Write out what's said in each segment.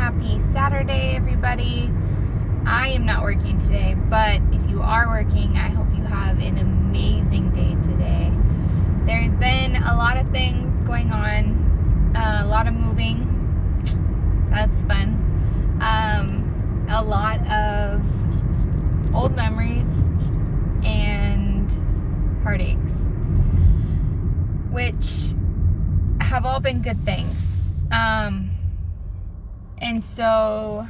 Happy Saturday, everybody. I am not working today, but if you are working, I hope you have an amazing day today. There's been a lot of things going on, a lot of moving. That's fun. A lot of old memories and heartaches, which have all been good things. And so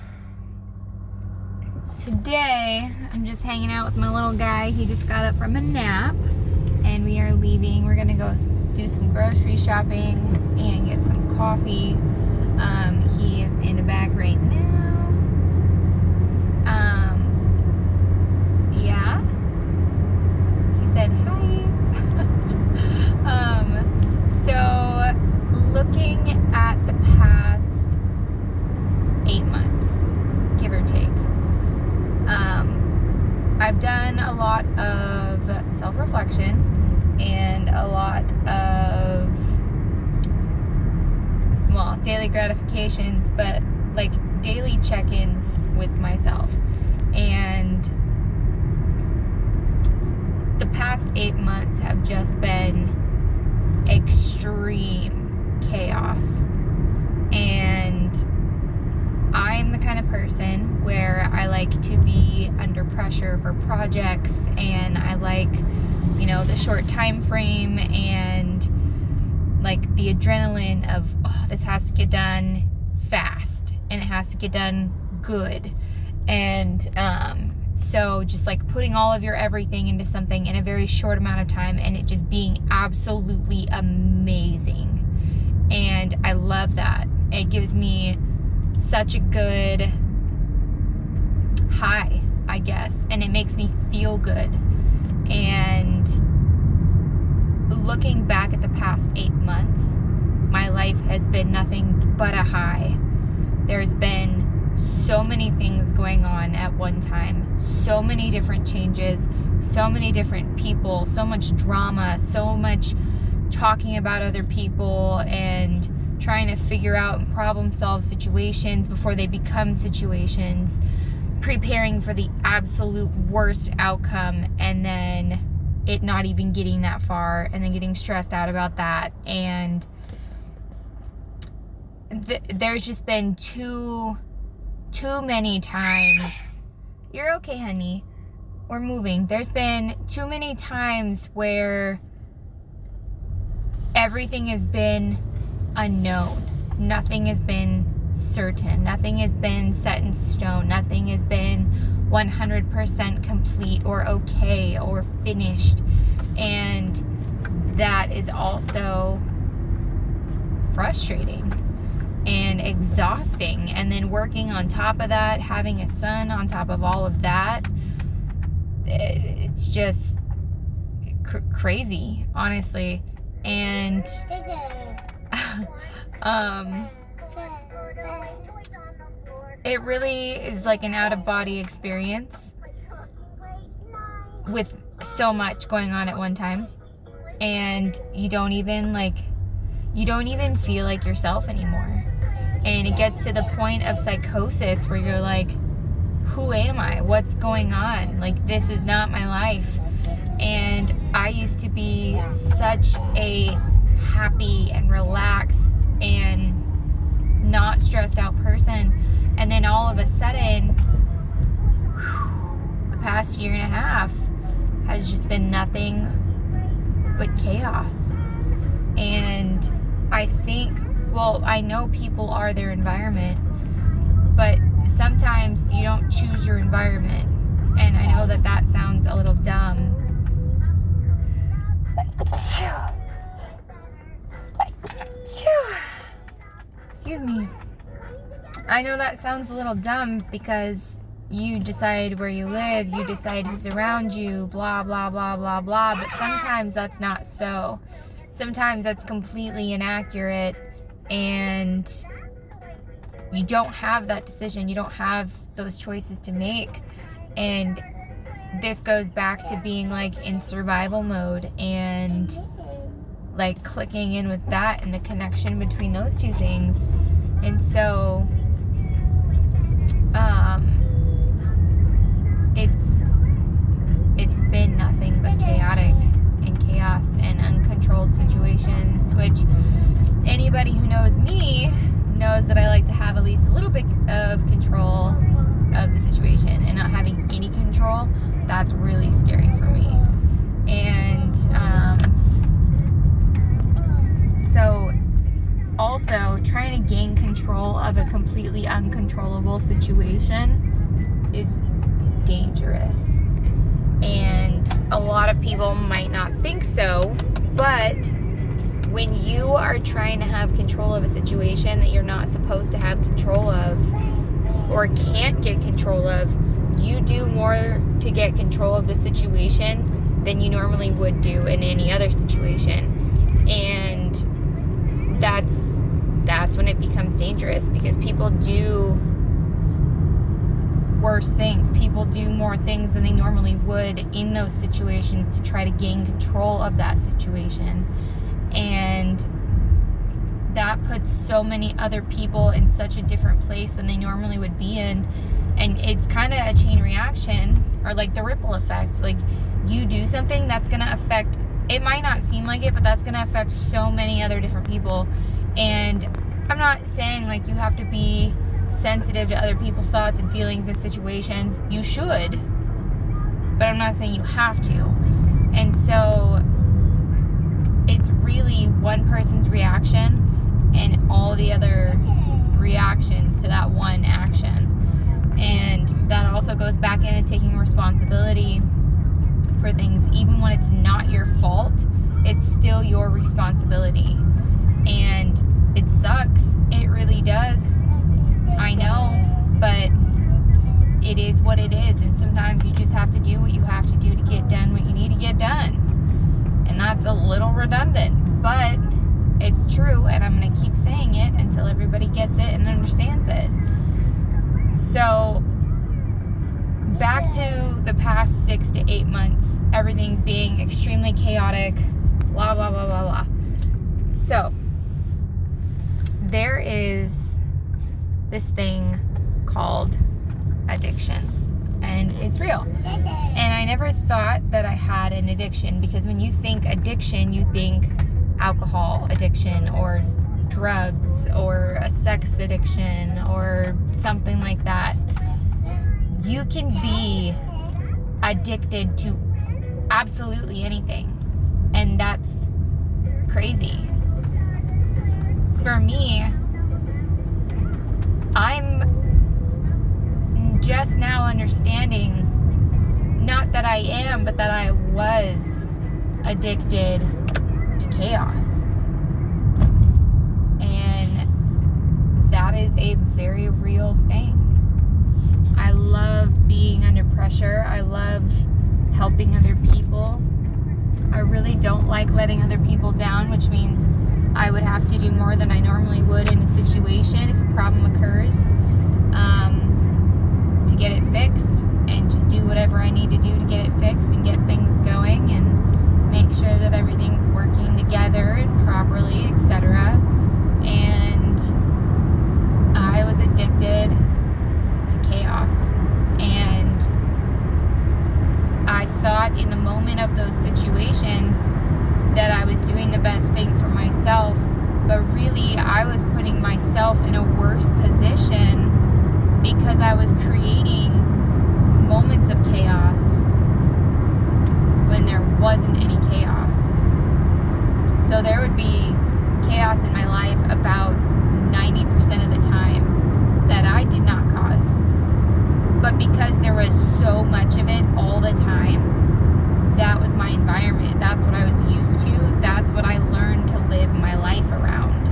today I'm just hanging out with my little guy. He just got up from a nap and we are leaving. We're gonna go do some grocery shopping and get some coffee. He is in the back right now. Yeah. He said hi. So looking at the past 8 months, give or take, I've done a lot of self-reflection and a lot of, well, daily gratifications, but like daily check-ins with myself. And the past 8 months have just been extreme chaos. And I'm the kind of person where I like to be under pressure for projects, and I like, the short time frame and like the adrenaline of, this has to get done fast and it has to get done good. And so just like putting all of your everything into something in a very short amount of time and it just being absolutely amazing. And I love that. It gives me such a good high, I guess, and it makes me feel good. And looking back at the past 8 months, my life has been nothing but a high. There's been so many things going on at one time, so many different changes, so many different people, so much drama, so much talking about other people and trying to figure out and problem solve situations before they become situations, preparing for the absolute worst outcome and then it not even getting that far and then getting stressed out about that. And there's just been too many times. You're okay, honey. We're moving. There's been too many times where everything has been unknown. Nothing has been certain. Nothing has been set in stone. Nothing has been 100% complete or okay or finished. And that is also frustrating and exhausting. And then working on top of that, having a son on top of all of that, it's just crazy, honestly. And it really is like an out-of-body experience with so much going on at one time, and you don't even feel like yourself anymore. And it gets to the point of psychosis where you're like, who am I? What's going on? Like, this is not my life. And I used to be such a happy and relaxed and not stressed out person. And then all of a sudden, the past year and a half has just been nothing but chaos. And I think, I know people are their environment, but sometimes you don't choose your environment. And I know that sounds a little dumb. Excuse me. I know that sounds a little dumb because you decide where you live, you decide who's around you, blah, blah, blah, blah, blah. But sometimes that's not so. Sometimes that's completely inaccurate and you don't have that decision. You don't have those choices to make. And this goes back to being like in survival mode and like clicking in with that and the connection between those two things. And so which anybody who knows me knows that I like to have at least a little bit of control of the situation, and not having any control, that's really scary for me. And so also trying to gain control of a completely uncontrollable situation is dangerous. And a lot of people might not think so, but when you are trying to have control of a situation that you're not supposed to have control of or can't get control of, you do more to get control of the situation than you normally would do in any other situation. And that's when it becomes dangerous, because people do worse things. People do more things than they normally would in those situations to try to gain control of that situation. And that puts so many other people in such a different place than they normally would be in. And it's kind of a chain reaction, or like the ripple effect. Like, you do something that's going to affect, it might not seem like it, but that's going to affect so many other different people. And I'm not saying like you have to be sensitive to other people's thoughts and feelings and situations. You should, but I'm not saying you have to. And so it's really one person's reaction and all the other reactions to that one action. And that also goes back into taking responsibility for things. Even when it's not your fault, it's still your responsibility. And it sucks. It really does. I know, but it is what it is. And sometimes you just have to do what you have to do to get done what you need to get done. And that's a little redundant, but it's true, and I'm going to keep saying it until everybody gets it and understands it. So, back to the past 6 to 8 months, everything being extremely chaotic, blah, blah, blah, blah, blah. So, there is this thing called addiction, and it's real. And I never thought that I had an addiction, because when you think addiction, you think alcohol addiction or drugs or a sex addiction or something like that. You can be addicted to absolutely anything, and that's crazy. For me, I'm just now understanding, not that I am, but that I was addicted to chaos. And that is a very real thing. I love being under pressure. I love helping other people. I really don't like letting other people down, which means I would have to do more than I normally would in a situation if a problem occurs, to get it fixed, and just do whatever I need to do to get it fixed and get things going and make sure that everything's working together and properly, etc. And I was addicted to chaos, and I thought in the moment of those situations that I was doing the best thing for myself, but really I was putting myself in a worse position because I was creating moments of chaos when there wasn't any chaos. So there would be chaos in my life about 90% of the time that I did not cause. But because there was so much of it all the time, that was my environment. That's what I was used to. That's what I learned to live my life around.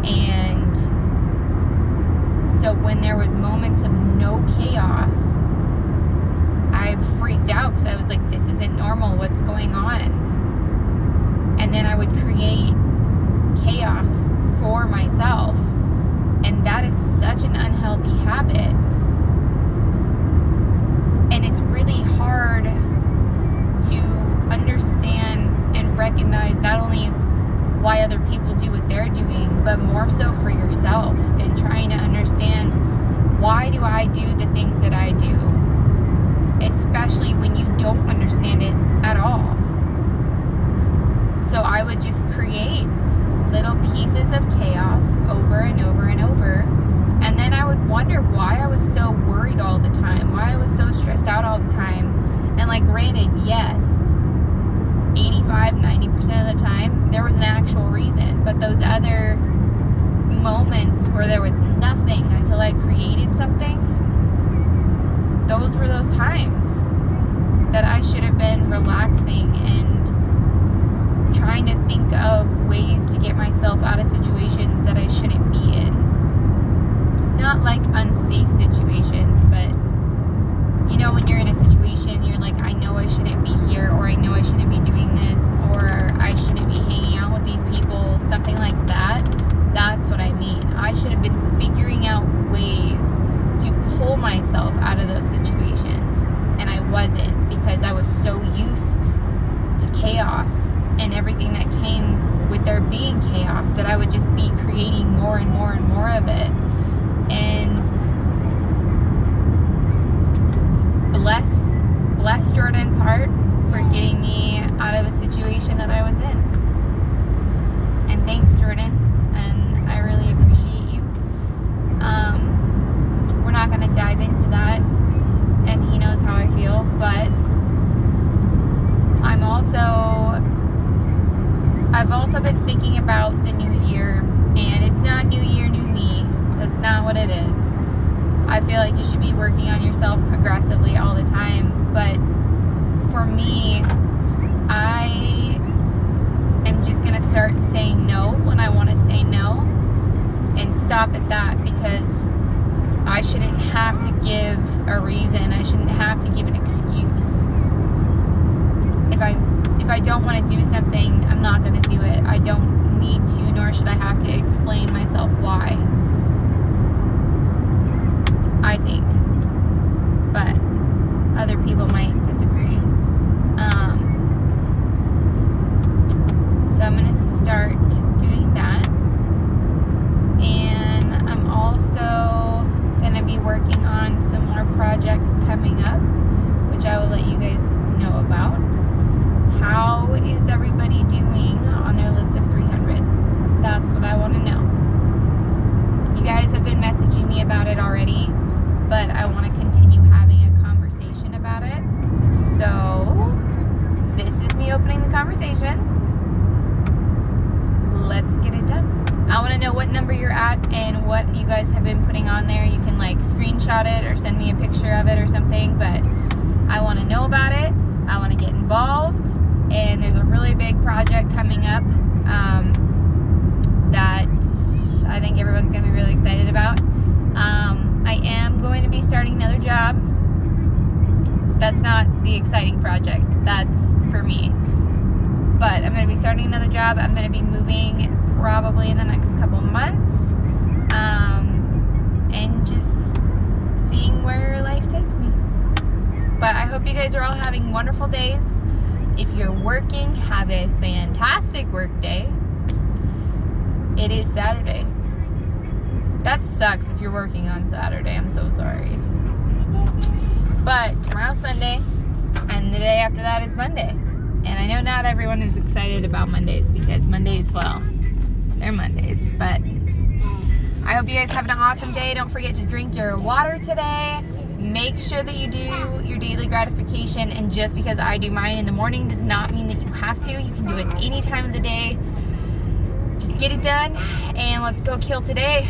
And so when there was moments of no chaos, I freaked out because I was like, this isn't normal. What's going on? And then I would create chaos for myself. And that is such an unhealthy habit. And it's really hard to understand and recognize not only why other people do what they're doing, but more so for yourself, and trying to understand, why do I do the things that I do? Especially when you don't understand it at all. So I would just create But those other moments where there was nothing until I created something, those were those times that I should have been relaxing and trying to think of ways to get myself out of situations that I shouldn't be in. Not like unsafe situations, but you know, when you're in a situation, you're like, I know I shouldn't be here, or I know I shouldn't be doing this, or I shouldn't be hanging out with these people, something like that. That's what I mean. I should have been figuring out ways to pull myself out of those situations, and I wasn't, because I was so used to chaos and everything that came with there being chaos that I would just be creating more and more and more of it. And bless Jordan's heart for getting me out of a situation that I was in. And thanks, Jordan, and I really appreciate you. We're not going to dive into that, and he knows how I feel, but I've also been thinking about the new year, and it's not new year, new me. That's not what it is. I feel like you should be working on yourself progressively all the time, but for me, I am just going to start saying no when I want to say no, and stop at that, because I shouldn't have to give a reason. I shouldn't have to give an excuse. If I don't want to do something, I'm not going to do it. I don't need to, nor should I have to explain myself why. I think. But other people might disagree. So I'm going to start doing that. And I'm also going to be working on some more projects coming up, which I will let you guys know about. How is everybody doing on their list of 300? That's what I want to know. You guys have been messaging me about it already, but I want to continue having a conversation about it. So this is me opening the conversation. Let's get it done. I want to know what number you're at and what you guys have been putting on there. You can like screenshot it or send me a picture of it or something, but I want to know about it. I want to get involved, and there's a really big project coming up that I think everyone's going to be really excited about. I am going to be starting another job. That's not the exciting project. That's for me. But I'm going to be starting another job. I'm going to be moving probably in the next couple months. And just seeing where life takes me. But I hope you guys are all having wonderful days. If you're working, have a fantastic work day. It is Saturday. That sucks if you're working on Saturday. I'm so sorry. But tomorrow's Sunday, and the day after that is Monday. And I know not everyone is excited about Mondays, because Mondays, well, they're Mondays. But I hope you guys have an awesome day. Don't forget to drink your water today. Make sure that you do your daily gratification, and just because I do mine in the morning does not mean that you have to. You can do it any time of the day. Just get it done, and let's go kill today.